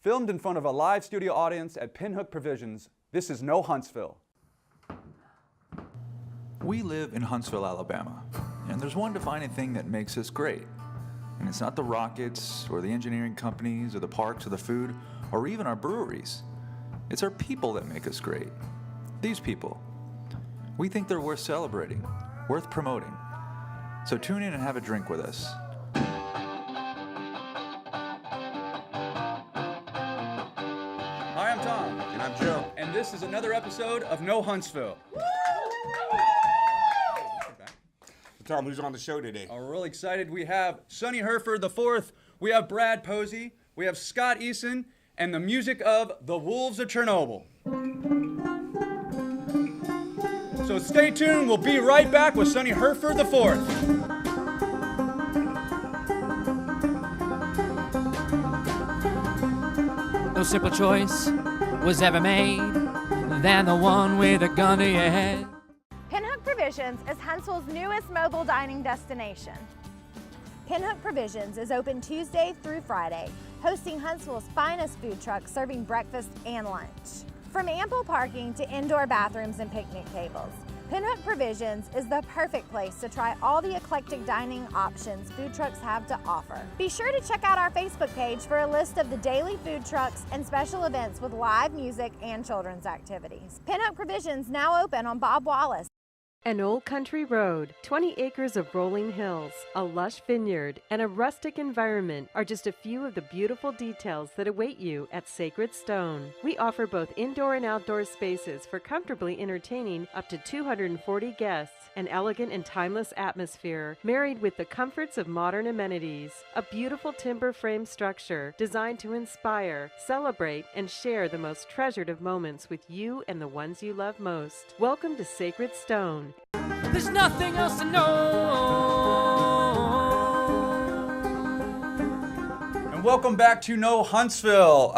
Filmed in front of a live studio audience at Pinhook Provisions, this is No Huntsville. We live in Huntsville, Alabama, and there's one defining thing that makes us great. And it's not the rockets, or the engineering companies, or the parks, or the food, or even our breweries. It's our people that make us great. These people. We think they're worth celebrating, worth promoting. So tune in and have a drink with us. Hi, I'm Tom. And I'm Joe. And this is another episode of No Huntsville. Tom, who's on the show today? We're really excited. We have Sonny Herford IV, we have Brad Posey, we have Scott Eason, and the music of The Wolves of Chernobyl. So stay tuned, we'll be right back with Sonny Herford IV. No simpler choice was ever made than the one with a gun to your head. Pinhook Provisions is Huntsville's newest mobile dining destination. Pinhook Provisions is open Tuesday through Friday, hosting Huntsville's finest food trucks serving breakfast and lunch. From ample parking to indoor bathrooms and picnic tables, Pinhook Provisions is the perfect place to try all the eclectic dining options food trucks have to offer. Be sure to check out our Facebook page for a list of the daily food trucks and special events with live music and children's activities. Pinhook Provisions now open on Bob Wallace. An old country road, 20 acres of rolling hills, a lush vineyard, and a rustic environment are just a few of the beautiful details that await you at Sacred Stone. We offer both indoor and outdoor spaces for comfortably entertaining up to 240 guests, an elegant and timeless atmosphere married with the comforts of modern amenities. A beautiful timber frame structure designed to inspire, celebrate, and share the most treasured of moments with you and the ones you love most. Welcome to Sacred Stone. There's nothing else to know. And welcome back to No Huntsville.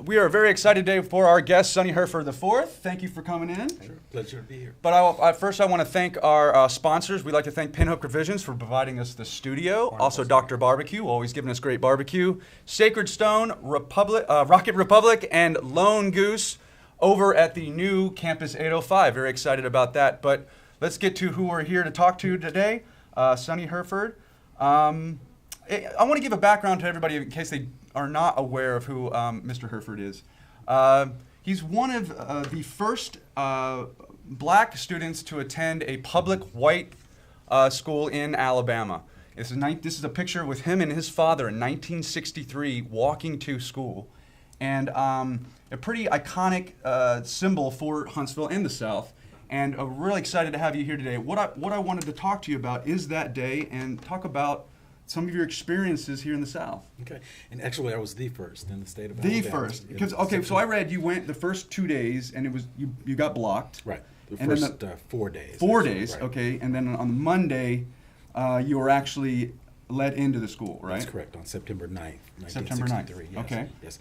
We are very excited today for our guest, Sonny Herford IV. Thank you for coming in. Sure. Pleasure to be here. But first I want to thank our sponsors. We'd like to thank Pinhook Provisions for providing us the studio. Also Dr. Barbecue, always giving us great barbecue. Sacred Stone, Rocket Republic, and Lone Goose over at the new Campus 805. Very excited about that. But let's get to who we're here to talk to today. Sonny Herford. I want to give a background to everybody in case they are not aware of who Mr. Herford is. He's one of the first black students to attend a public white school in Alabama. This is a picture with him and his father in 1963 walking to school. And a pretty iconic symbol for Huntsville and the South. And really excited to have you here today. What I wanted to talk to you about is that day and talk about some of your experiences here in the South. Okay, and actually I was the first in the state of Alabama. The first, because so I read you went the first 2 days and it was you got blocked. Right, the and first then 4 days. 4 days, right. okay, and then on Monday you were actually let into the school, right? That's correct, on September 9th, September 1963. 9th, Yes, okay. Yes.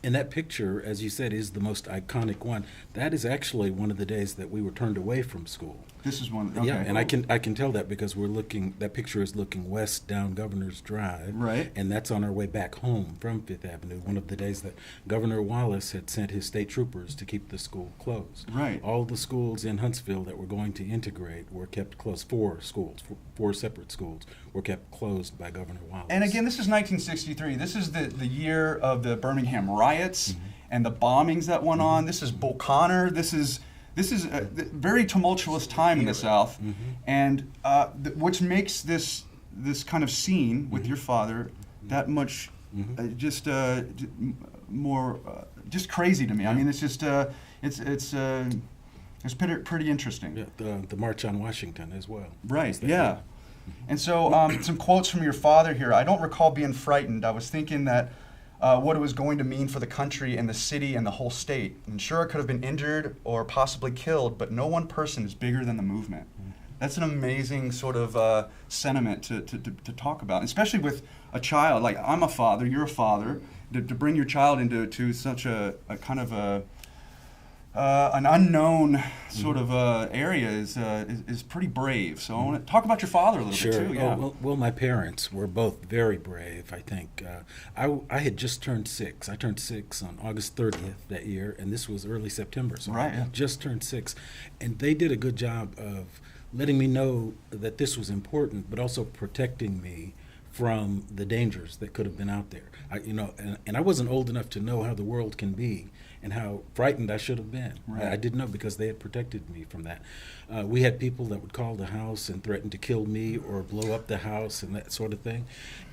And that picture, as you said, is the most iconic one. That is actually one of the days that we were turned away from school. This is one, okay. Yeah, and I can tell that because that picture is looking west down Governor's Drive. Right. And that's on our way back home from Fifth Avenue, one of the days that Governor Wallace had sent his state troopers to keep the school closed. Right. All the schools in Huntsville that were going to integrate were kept closed. Four separate schools were kept closed by Governor Wallace. And again, this is 1963. This is the year of the Birmingham riots and the bombings that went on. This is Bull Connor. This is a very tumultuous time in the South, and which makes this kind of scene with your father that much more just crazy to me. I mean, it's just it's pretty interesting. Yeah, the March on Washington as well. Right. Yeah. And so some quotes from your father here. I don't recall being frightened. I was thinking that what it was going to mean for the country and the city and the whole state. And sure, it could have been injured or possibly killed, but no one person is bigger than the movement. That's an amazing sort of sentiment to talk about, especially with a child. Like, I'm a father, you're a father, to bring your child into such a kind of an unknown sort of area is pretty brave. So I want to talk about your father a little Sure. bit too. Yeah. Well, my parents were both very brave, I think. I had just turned 6. I turned 6 on August 30th that year, and this was early September. So Right, I yeah. just turned 6. And they did a good job of letting me know that this was important, but also protecting me from the dangers that could have been out there. And I wasn't old enough to know how the world can be and how frightened I should have been. Right. I didn't know because they had protected me from that. We had people that would call the house and threaten to kill me or blow up the house and that sort of thing.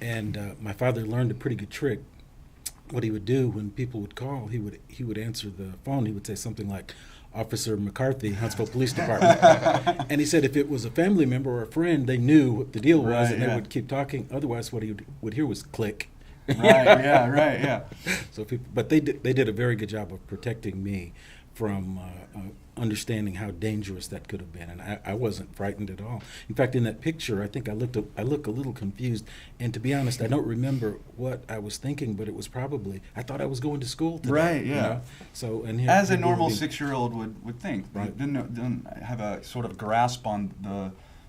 And my father learned a pretty good trick. What he would do when people would call, he would answer the phone. He would say something like, "Officer McCarthy, Huntsville Police Department." And he said if it was a family member or a friend, they knew what the deal was, Right, and yeah. they would keep talking. Otherwise, what he would hear was click. Right. Yeah. Right. Yeah. So, but they did a very good job of protecting me from understanding how dangerous that could have been, and I wasn't frightened at all. In fact, in that picture, I think I look a little confused, and to be honest, I don't remember what I was thinking, but it was probably I thought I was going to school today. Right, yeah. You know? So, and here, As a here we normal would be- 6-year-old would think. Right. Didn't have a sort of grasp on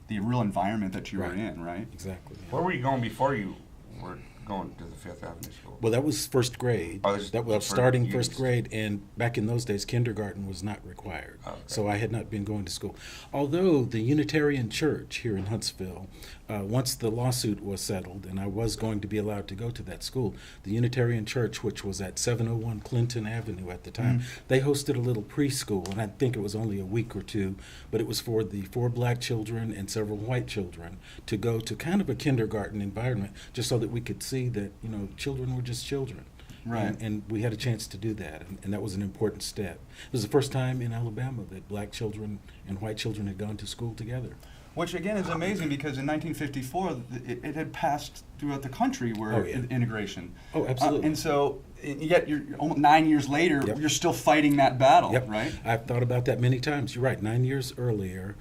the real environment that you were Right. in, right? Exactly. Where were you going before you were going to the Fifth Avenue School? Well, that was first grade. Oh, this is That was for starting youth. first grade, and back in those days, kindergarten was not required. Okay. So I had not been going to school. Although the Unitarian Church here in Huntsville, once the lawsuit was settled, and I was going to be allowed to go to that school, the Unitarian Church, which was at 701 Clinton Avenue at the time, they hosted a little preschool, and I think it was only a week or two, but it was for the 4 black children and several white children to go to kind of a kindergarten environment, just so that we could see that, children were just children. Right. And we had a chance to do that, and that was an important step. It was the first time in Alabama that black children and white children had gone to school together. Which again is amazing because in 1954 it had passed throughout the country where integration. Oh, absolutely. And so yet you're almost 9 years later, Yep. you're still fighting that battle, Yep. right? I've thought about that many times. You're right. 9 years earlier,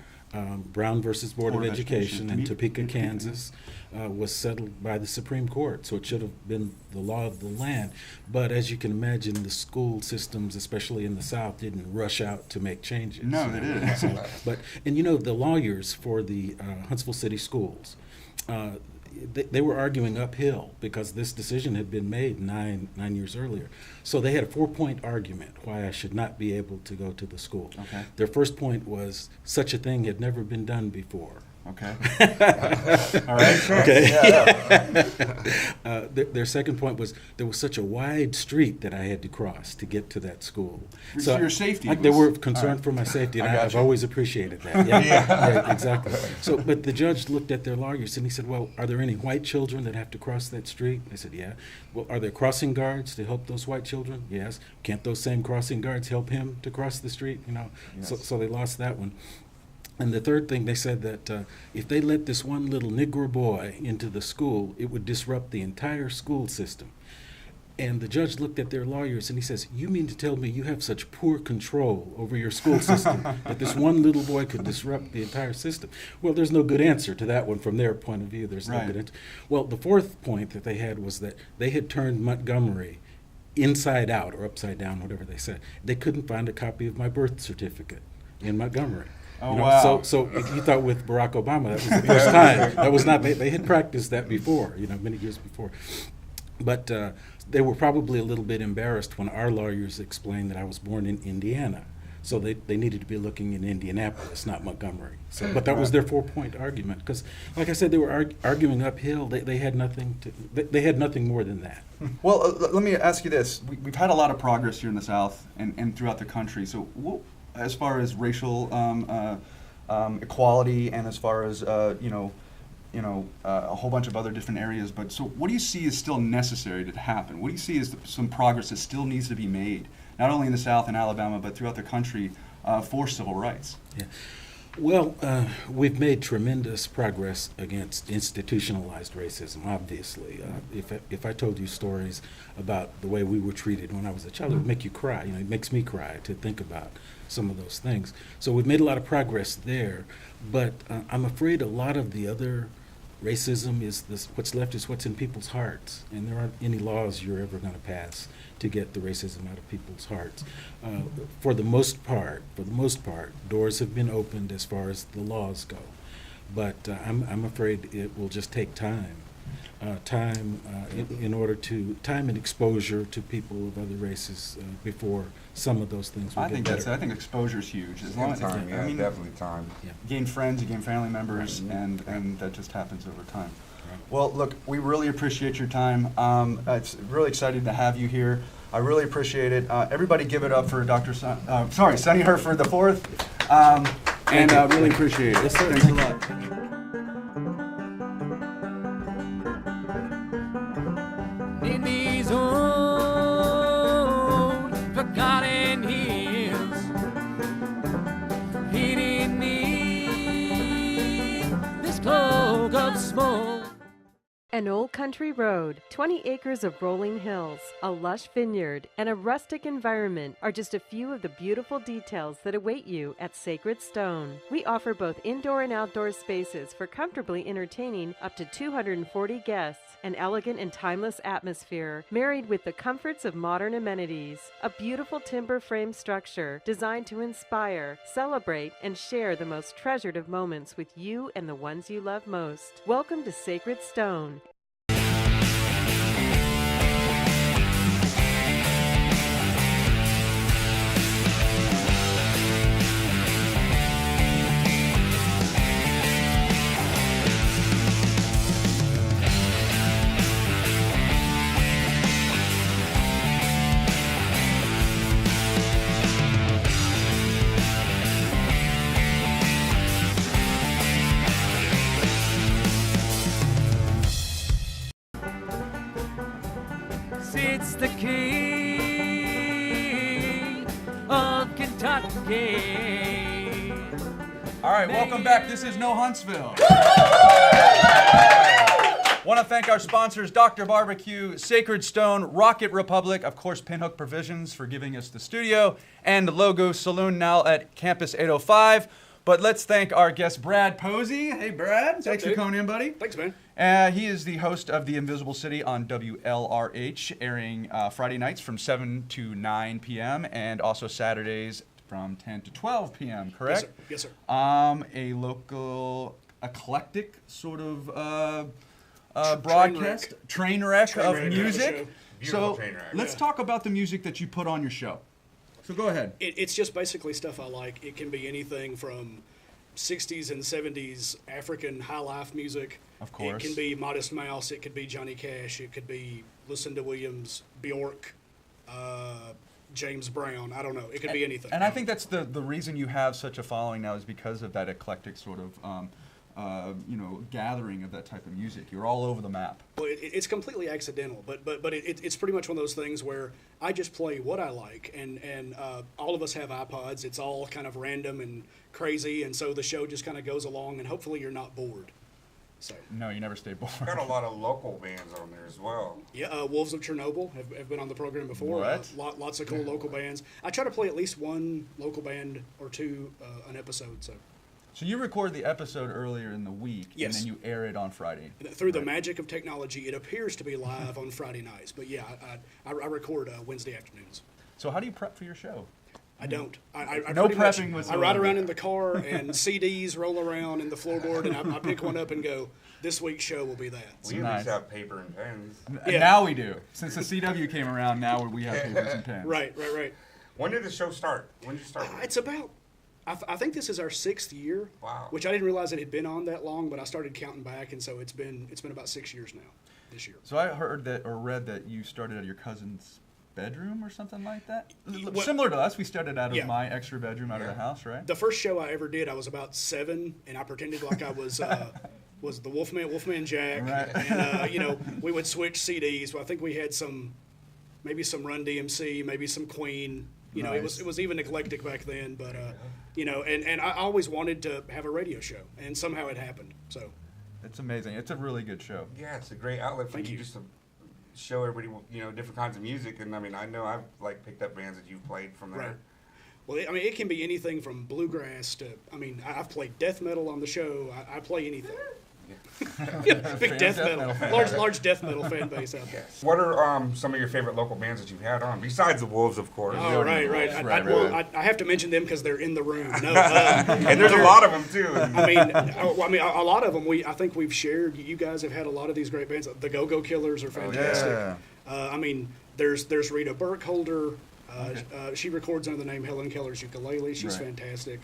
Brown versus Board of Education in Topeka, Kansas, was settled by the Supreme Court, so it should have been the law of the land. But as you can imagine, the school systems, especially in the South, didn't rush out to make changes. No, they didn't. So, and the lawyers for the Huntsville City Schools, they were arguing uphill because this decision had been made nine years earlier. So they had a 4-point argument why I should not be able to go to the school. Okay. Their first point was such a thing had never been done before. Okay. All right. Sure. Okay. Yeah. Their second point was there was such a wide street that I had to cross to get to that school. So your safety They was- were concerned all right. for my safety, and I got I've you. always appreciated that. Yeah, exactly. So, but the judge looked at their lawyers and he said, "Well, are there any white children that have to cross that street?" I said, "Yeah." "Well, are there crossing guards to help those white children?" "Yes." "Can't those same crossing guards help him to cross the street?" Yes. So they lost that one. And the third thing, they said that if they let this one little Negro boy into the school, it would disrupt the entire school system. And the judge looked at their lawyers and he says, "You mean to tell me you have such poor control over your school system that this one little boy could disrupt the entire system?" Well, there's no good answer to that one from their point of view. There's no Right. good answer. Well, the fourth point that they had was that they had turned Montgomery inside out or upside down, whatever they said. They couldn't find a copy of my birth certificate in Montgomery. Oh, wow. So you thought with Barack Obama that was the first time. That was not. They had practiced that before, many years before. But they were probably a little bit embarrassed when our lawyers explained that I was born in Indiana. So they needed to be looking in Indianapolis, not Montgomery. So, but that was their 4-point argument. Because, like I said, they were arguing uphill. They had nothing to. They had nothing more than that. Well, let me ask you this: we've had a lot of progress here in the South and throughout the country. So, as far as racial equality, and as far as a whole bunch of other different areas. But so, what do you see is still necessary to happen? What do you see as some progress that still needs to be made, not only in the South and Alabama, but throughout the country for civil rights? Yeah. Well, we've made tremendous progress against institutionalized racism, obviously. If I told you stories about the way we were treated when I was a child, it would make you cry. It makes me cry to think about some of those things. So we've made a lot of progress there, but I'm afraid a lot of the other Racism is this, what's left is what's in people's hearts, and there aren't any laws you're ever going to pass to get the racism out of people's hearts. For the most part, doors have been opened as far as the laws go, but I'm afraid it will just take time. In order to time and exposure to people of other races before some of those things will I get think better. I think exposure is huge. As long as Time, yeah, I mean, definitely time. Yeah. you gain friends, you gain family members, and that just happens over time. Right. Well, look, we really appreciate your time. It's really exciting to have you here. I really appreciate it. Everybody give it up for Sonny Herford the Fourth, and really appreciate it. Yes, sir. Thanks a lot. In these old forgotten hills, hidden in this cloak of smoke. An old country road, 20 acres of rolling hills, a lush vineyard, and a rustic environment are just a few of the beautiful details that await you at Sacred Stone. We offer both indoor and outdoor spaces for comfortably entertaining up to 240 guests, an elegant and timeless atmosphere married with the comforts of modern amenities. A beautiful timber frame structure designed to inspire, celebrate, and share the most treasured of moments with you and the ones you love most. Welcome to Sacred Stone. Sits the king of Kentucky. All right, welcome back. This is No Huntsville. Want to thank our sponsors, Dr. Barbecue, Sacred Stone, Rocket Republic, of course, Pinhook Provisions for giving us the studio, and Logo Saloon now at Campus 805. But let's thank our guest, Brad Posey. Hey, Brad. Thanks for coming in, buddy. Thanks, man. He is the host of The Invisible City on WLRH, airing Friday nights from 7 to 9 p.m. and also Saturdays from 10 to 12 p.m., correct? Yes, sir. A local eclectic sort of broadcast, train wreck of wreck music. Beautiful So train wreck. let's talk about the music that you put on your show. So go ahead. It's just basically stuff I like. It can be anything from 60s and 70s African high life music. Of course. It can be Modest Mouse. It could be Johnny Cash. It could be Lucinda Williams, Bjork, James Brown. I don't know. It could be anything. And I think that's the reason you have such a following now is because of that eclectic sort of gathering of that type of music. You're all over the map. Well, it's completely accidental, but it's pretty much one of those things where I just play what I like, and all of us have iPods. It's all kind of random and crazy, and so the show just kind of goes along, and hopefully you're not bored. So No, you never stay bored. Got a lot of local bands on there as well. yeah, Wolves of Chernobyl have been on the program before. What? Lots of cool local bands. I try to play at least one local band or two an episode. So So you record the episode earlier in the week, Yes. and then you air it on Friday. through the magic of technology, it appears to be live on Friday nights. But yeah, I record Wednesday afternoons. So how do you prep for your show? I don't. I No pretty much- prepping I whatsoever. ride around in the car and CDs roll around in the floorboard, and I pick one up and go, this week's show will be that. We at Nice. least have paper and pens. Yeah. Now we do. Since the CW came around, now we have papers and pens. Right. When did the show start? When did you start? It's about, I think this is our 6th year. Wow. Which I didn't realize it had been on that long, but I started counting back, and so it's been about 6 years now, this year. So I heard that or read that you started at your cousin's bedroom or something like that. Well- Similar to us, we started out of Yeah. my extra bedroom out of the house, right? The first show I ever did, I was about 7, and I pretended like I was the Wolfman Jack, Right. and we would switch CDs. Well, I think we had maybe some Run DMC, maybe some Queen. Nice. It was even eclectic back then, but and I always wanted to have a radio show, and somehow it happened. So It's amazing. It's a really good show. Yeah, it's a great outlet for Thank you you. just to show everybody, different kinds of music. And I mean, I know I've picked up bands that you've played from there. Right. Well, it can be anything from bluegrass to, I've played death metal on the show. I play anything. Big death metal, large death metal fan base out there. What are some of your favorite local bands that you've had on, besides the Wolves, of course? Oh, right. I have to mention them because they're in the room. No, and there's a lot of them too. I mean, a lot of them. I think we've shared. You guys have had a lot of these great bands. The Go-Go Killers are fantastic. I mean, there's Rita Burkholder. She records under the name Helen Keller's Ukulele. She's fantastic.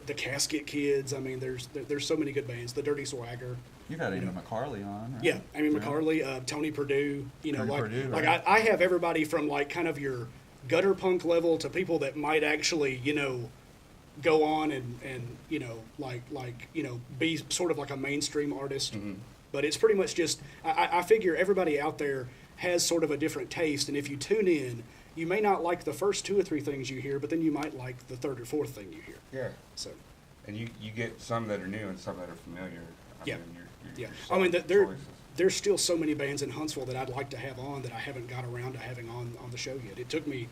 The Casket Kids. I mean, there's so many good bands. The Dirty Swagger. You've had Amy McCarley on, right? Yeah, Amy McCarley, Tony Purdue. I have everybody from like kind of your gutter punk level to people that might actually, go on and be sort of like a mainstream artist. Mm-hmm. But it's pretty much just I figure everybody out there has sort of a different taste, and if you tune in, you may not like the first 2 or 3 things you hear, but then you might like the third or fourth thing you hear. Yeah. So. And you get some that are new and some that are familiar. I mean, there's still so many bands in Huntsville that I'd like to have on that I haven't got around to having on the show yet. It took me,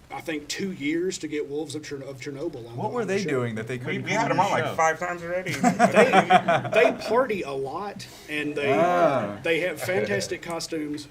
I think, 2 years to get Wolves of Chernobyl on. What were they doing that they couldn't? We had them on like 5 times already. They party a lot, and they have fantastic costumes.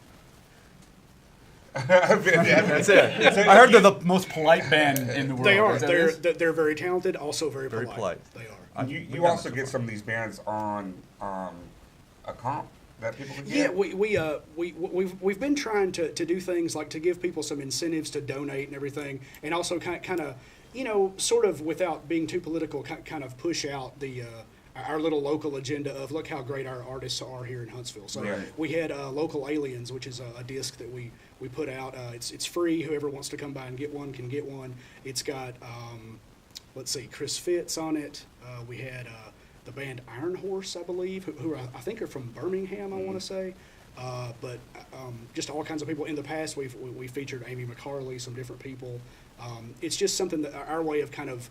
That's it. I heard they're the most polite band in the world. They are. They're very talented, also very polite. They are. You also get some of these bands on a comp that people can get. Yeah, we've been trying to do things like to give people some incentives to donate and everything, and also kind of sort of without being too political, kind of push out the. Our little local agenda of look how great our artists are here in Huntsville. So we had Local Aliens, which is a disc that we put out. It's free. Whoever wants to come by and get one can get one. It's got, Chris Fitz on it. We had the band Iron Horse, I believe, who I think are from Birmingham, I want to say. But just all kinds of people. In the past, we featured Amy McCarley, some different people. It's just something that our way of kind of,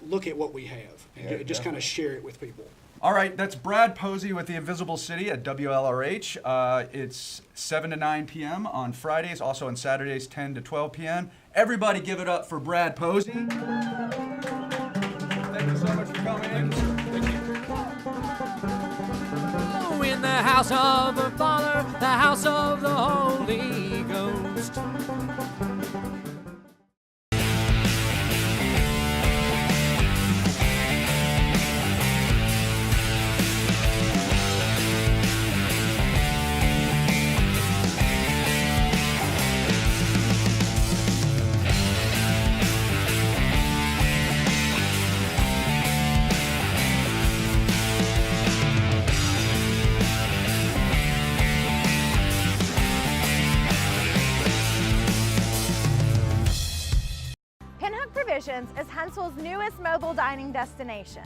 look at what we have and just kind of share it with people. All right, that's Brad Posey with the Invisible City at WLRH. It's 7 to 9 p.m. on Fridays, also on Saturdays 10 to 12 p.m. Everybody give it up for Brad Posey. Thank you so much for coming in. Thank you. In the house of the Father, the house of the Holy Ghost. Provisions is Huntsville's newest mobile dining destination.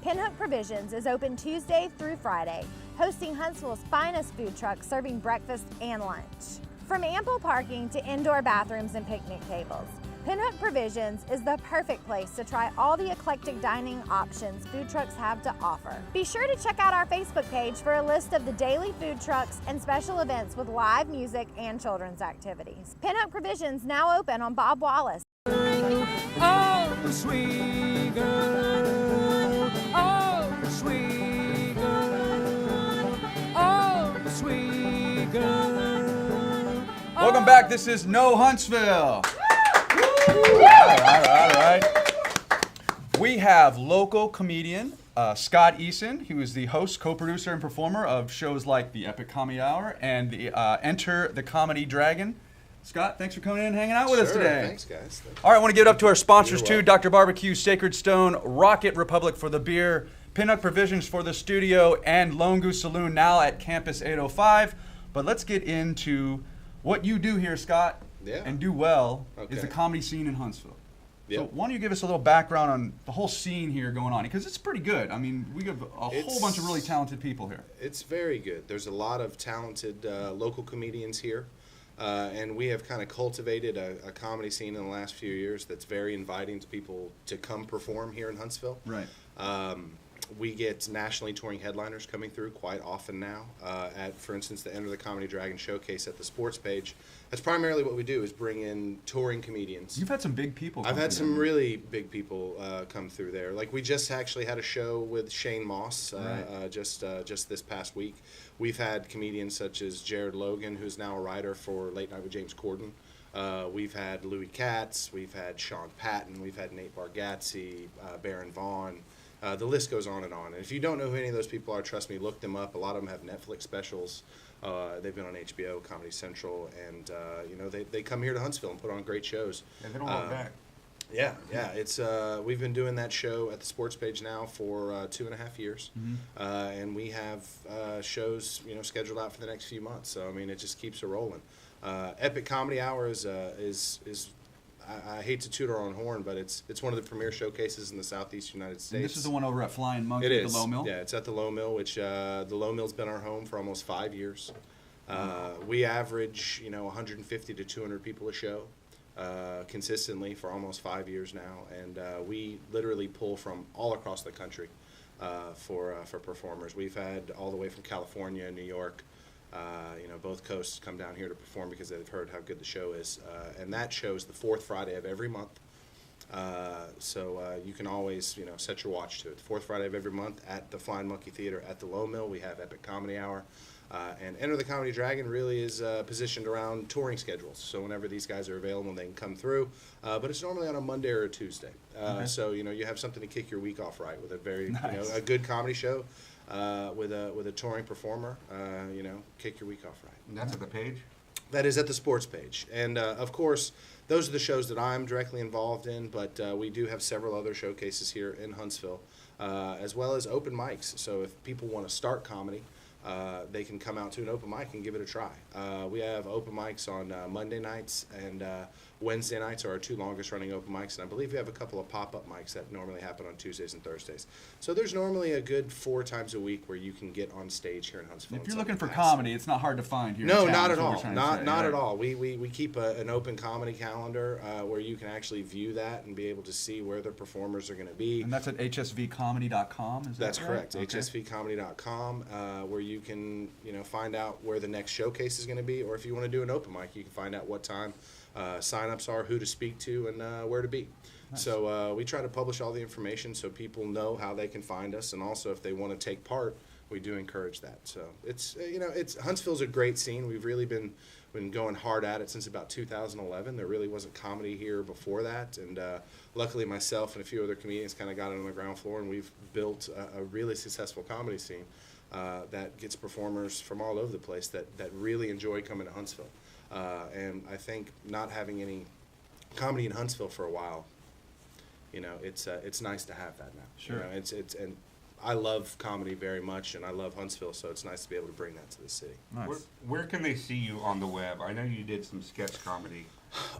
Pinhook Provisions is open Tuesday through Friday, hosting Huntsville's finest food trucks serving breakfast and lunch. From ample parking to indoor bathrooms and picnic tables, Pinhook Provisions is the perfect place to try all the eclectic dining options food trucks have to offer. Be sure to check out our Facebook page for a list of the daily food trucks and special events with live music and children's activities. Pinhook Provisions now open on Bob Wallace. Oh, sweet girl. Oh, sweet girl. Oh, sweet girl. Welcome back. This is No Huntsville. All right. We have local comedian Scott Eason, who is the host, co-producer, and performer of shows like the Epic Comedy Hour and the Enter the Comedy Dragon. Scott, thanks for coming in and hanging out with us today. Thanks, guys. All right, I want to give it up to our sponsors, too. Dr. Barbecue, Sacred Stone, Rocket Republic for the beer, Pinhook Provisions for the studio, and Lone Goose Saloon now at Campus 805. But let's get into what you do here, Scott, and do well, is the comedy scene in Huntsville. Yep. So why don't you give us a little background on the whole scene here going on? Because it's pretty good. I mean, we have a whole bunch of really talented people here. It's very good. There's a lot of talented local comedians here. And we have kind of cultivated a comedy scene in the last few years that's very inviting to people to come perform here in Huntsville. Right. We get nationally touring headliners coming through quite often now. For instance, the Enter the Comedy Dragon showcase at the sports page. That's primarily what we do, is bring in touring comedians. You've had some big people. I've had some really big people come through there. Like, we just actually had a show with Shane Moss just this past week. We've had comedians such as Jared Logan, who's now a writer for Late Night with James Corden. We've had Louis Katz, we've had Sean Patton, we've had Nate Bargatze, Baron Vaughn. The list goes on and on. And if you don't know who any of those people are, trust me, look them up. A lot of them have Netflix specials. They've been on HBO, Comedy Central, and they come here to Huntsville and put on great shows. And they don't look back. Yeah. It's we've been doing that show at the sports page now for 2.5 years, and we have shows scheduled out for the next few months. So I mean, it just keeps it rolling. Epic Comedy Hour is I hate to toot our own horn, but it's one of the premier showcases in the Southeast United States. And this is the one over at Flying Monkey, It is. the Low Mill? Yeah, it's at the Low Mill, which the Low Mill's been our home for almost 5 years. We average 150 to 200 people a show consistently for almost 5 years now, and we literally pull from all across the country for performers. We've had all the way from California, New York. Both coasts come down here to perform because they've heard how good the show is. And that show is the fourth Friday of every month. So you can always, set your watch to it. The fourth Friday of every month at the Flying Monkey Theater at the Low Mill, we have Epic Comedy Hour. And Enter the Comedy Dragon really is positioned around touring schedules. So whenever these guys are available, they can come through. But it's normally on a Monday or a Tuesday. So, you have something to kick your week off right with a very, a good comedy show. With a touring performer, kick your week off right. And that's at the page? That is at the sports page. And, of course, those are the shows that I'm directly involved in, but we do have several other showcases here in Huntsville, as well as open mics. So if people want to start comedy, they can come out to an open mic and give it a try. We have open mics on Monday nights, and Wednesday nights are our two longest running open mics, and I believe we have a couple of pop-up mics that normally happen on Tuesdays and Thursdays. So there's normally a good 4 times a week where you can get on stage here in Huntsville. If you're looking for comedy, it's not hard to find here. No, in town, not at is what all. we're trying to Not say, at all. We keep an open comedy calendar where you can actually view that and be able to see where the performers are going to be. And that's at hsvcomedy.com, is that That's right? correct. Okay. hsvcomedy.com, where you can find out where the next showcase is going to be, or if you want to do an open mic, you can find out what time sign-ups are, who to speak to, and where to be. Nice. So we try to publish all the information so people know how they can find us, and also if they want to take part, we do encourage that. So it's Huntsville's a great scene. We've really been going hard at it since about 2011. There really wasn't comedy here before that, and luckily myself and a few other comedians kind of got it on the ground floor, and we've built a really successful comedy scene that gets performers from all over the place that really enjoy coming to Huntsville. And I think not having any comedy in Huntsville for a while, it's nice to have that now. Sure. And I love comedy very much, and I love Huntsville, so it's nice to be able to bring that to the city. Nice. Where can they see you on the web? I know you did some sketch comedy.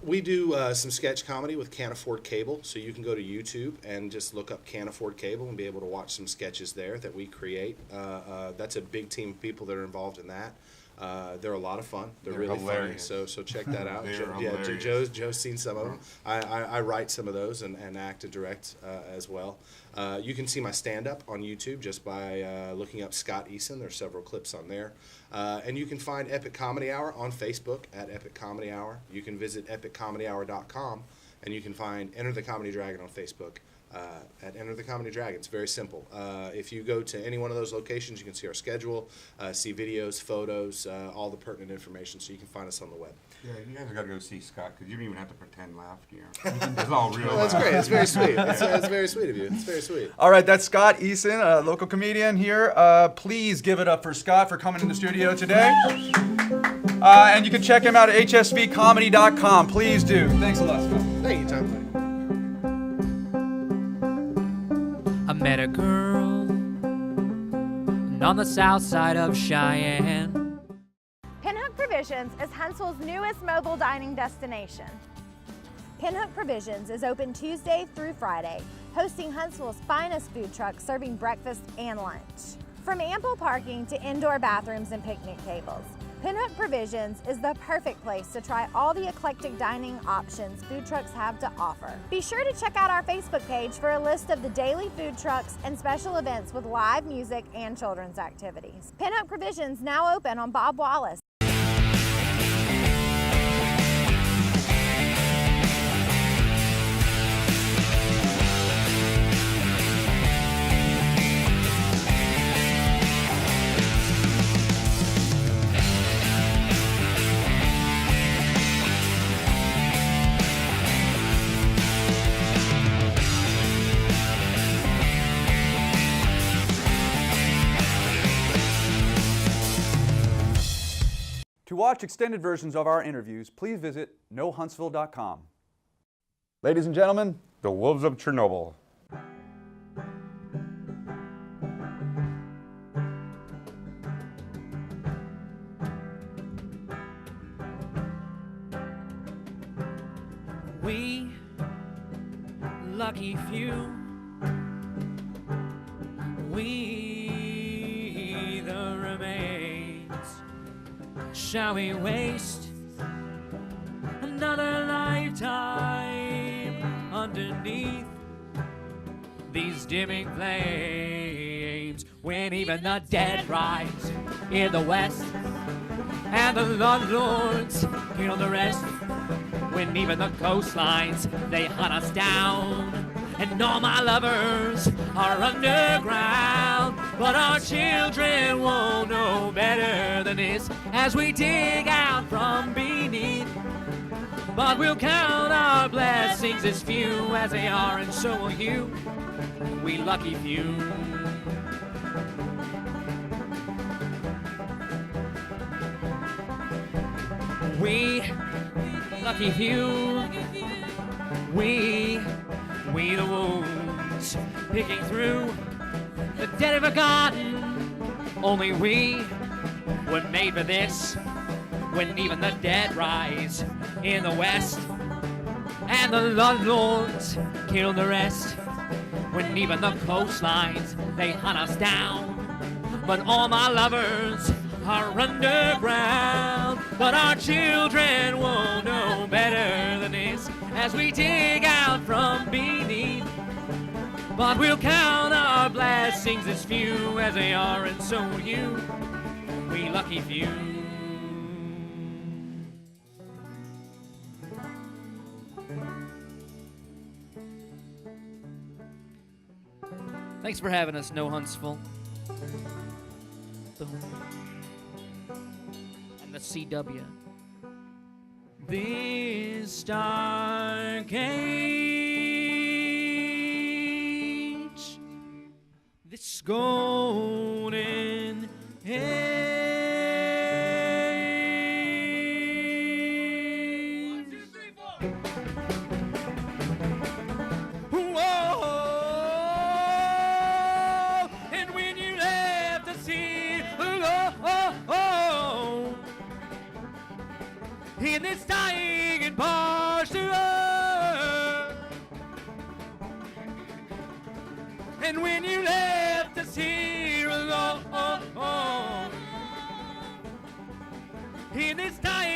We do some sketch comedy with Can't Afford Cable, so you can go to YouTube and just look up Can't Afford Cable and be able to watch some sketches there that we create. That's a big team of people that are involved in that. They're a lot of fun. They're really hilarious. funny. So check that out. Hilarious. Joe's seen some of them. I write some of those and act and direct as well. You can see my stand-up on YouTube just by looking up Scott Eason. There's several clips on there. And you can find Epic Comedy Hour on Facebook at Epic Comedy Hour. You can visit epiccomedyhour.com, and you can find Enter the Comedy Dragon on Facebook. At Enter the Comedy Dragon. It's very simple. If you go to any one of those locations, you can see our schedule, see videos, photos, all the pertinent information, so you can find us on the web. Yeah, you guys got to go see Scott, because you don't even have to pretend laugh here. It's all real. Well, that's great. That's very sweet. That's very sweet of you. It's very sweet. All right, that's Scott Eason, a local comedian here. Please give it up for Scott for coming in the studio today. And you can check him out at hsvcomedy.com. Please do. Thanks a lot, Scott. Thank you, Tom. I met a girl on the south side of Cheyenne. Pinhook Provisions is Huntsville's newest mobile dining destination. Pinhook Provisions is open Tuesday through Friday, hosting Huntsville's finest food truck serving breakfast and lunch. From ample parking to indoor bathrooms and picnic tables, Pinhook Provisions is the perfect place to try all the eclectic dining options food trucks have to offer. Be sure to check out our Facebook page for a list of the daily food trucks and special events with live music and children's activities. Pinhook Provisions now open on Bob Wallace. To watch extended versions of our interviews, please visit knowhuntsville.com. Ladies and gentlemen, The Wolves of Chernobyl. We lucky few, we the remains. Shall we waste another lifetime underneath these dimming flames, when even the dead rise in the west and the lords kill the rest, when even the coastlines they hunt us down, and all my lovers are underground, but our children won't know better than this as we dig out from beneath. But we'll count our blessings as few as they are, and so will you, we lucky few. We lucky few, we the wounds, picking through the dead and forgotten. Only we were made for this, when even the dead rise in the west, and the lords kill the rest, when even the coastlines they hunt us down. But all my lovers are underground, but our children won't know better than this as we dig out from beneath. But we'll count our blessings as few as they are, and so will you, we lucky few. Thanks for having us, No Huntsville. And the CW. This dark age, this golden age. 1, 2, 3, 4. Whoa! And when you left the sea, in this dying and parched earth, and when you left us here alone, in this dying